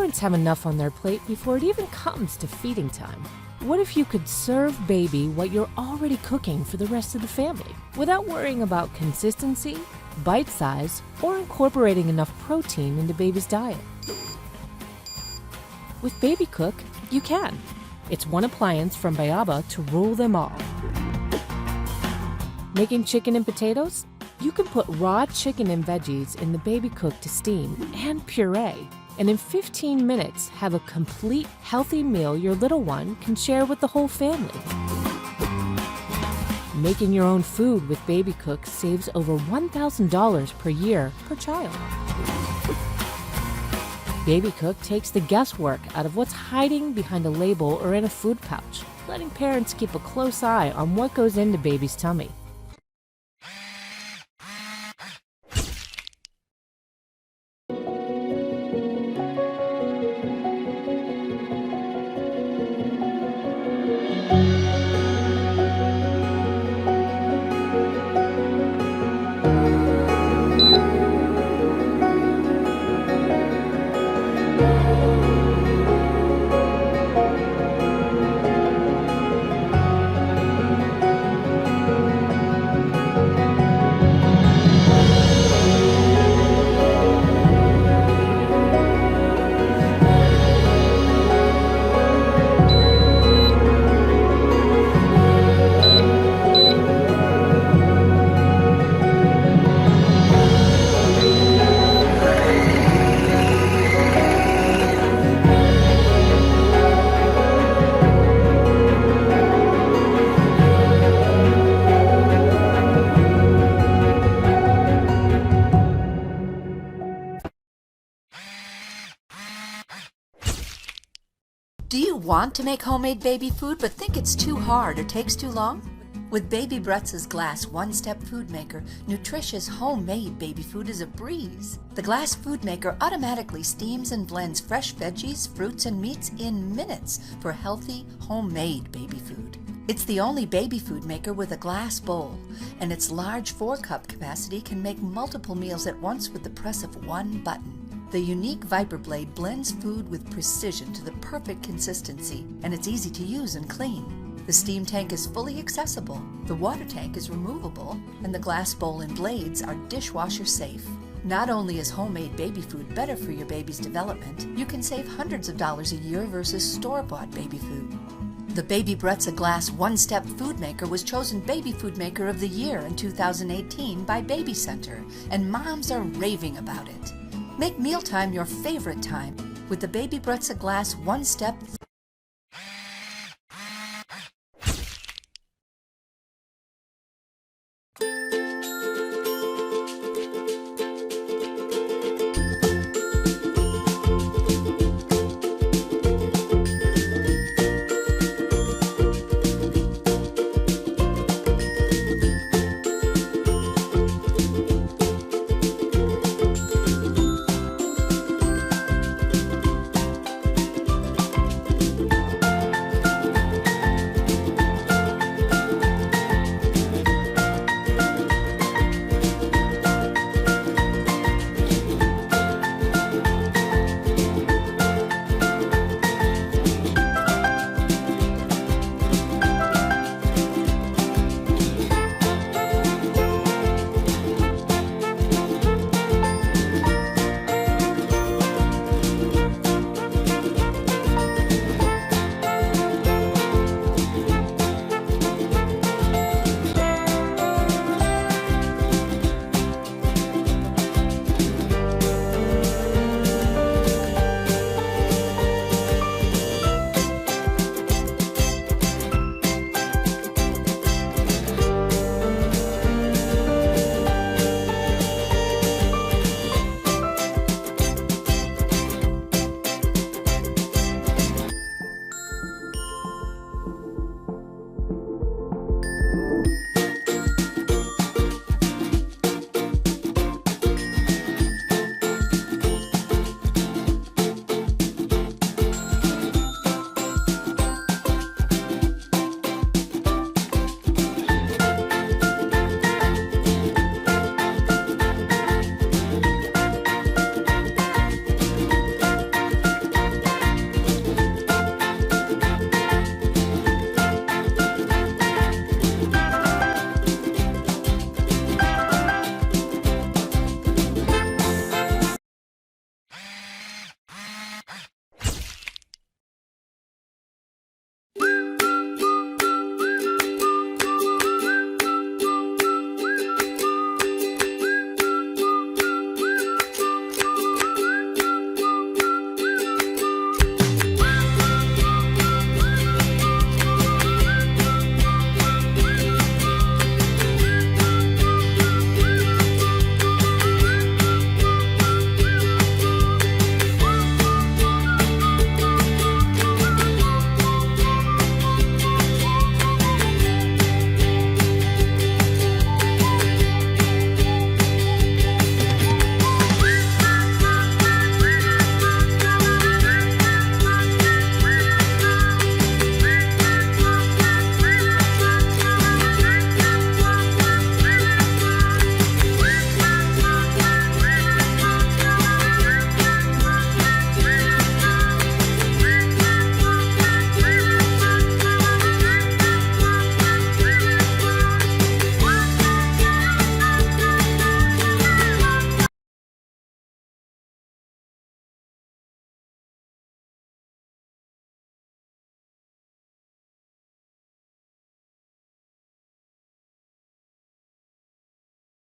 Parents have enough on their plate before it even comes to feeding time. What if you could serve baby what you're already cooking for the rest of the family without worrying about consistency, bite size, or incorporating enough protein into baby's diet? With Baby Cook, you can. It's one appliance from Bayaba to rule them all. Making chicken and potatoes? You can put raw chicken and veggies in the Baby Cook to steam and puree, and in 15 minutes have a complete, healthy meal your little one can share with the whole family. Making your own food with Baby Cook saves over $1,000 per year per child. Baby Cook takes the guesswork out of what's hiding behind a label or in a food pouch, letting parents keep a close eye on what goes into baby's tummy. Do you want to make homemade baby food but think it's too hard or takes too long? With Baby Bretz's Glass One-Step Food Maker, nutritious homemade baby food is a breeze. The Glass Food Maker automatically steams and blends fresh veggies, fruits, and meats in minutes for healthy, homemade baby food. It's the only baby food maker with a glass bowl, and its large 4-cup capacity can make multiple meals at once with the press of one button. The unique Viper blade blends food with precision to the perfect consistency, and it's easy to use and clean. The steam tank is fully accessible, the water tank is removable, and the glass bowl and blades are dishwasher safe. Not only is homemade baby food better for your baby's development, you can save hundreds of dollars a year versus store-bought baby food. The Baby Bretza Glass One-Step Food Maker was chosen Baby Food Maker of the Year in 2018 by Baby Center, and moms are raving about it. Make mealtime your favorite time with the Baby Bretza Glass One-Step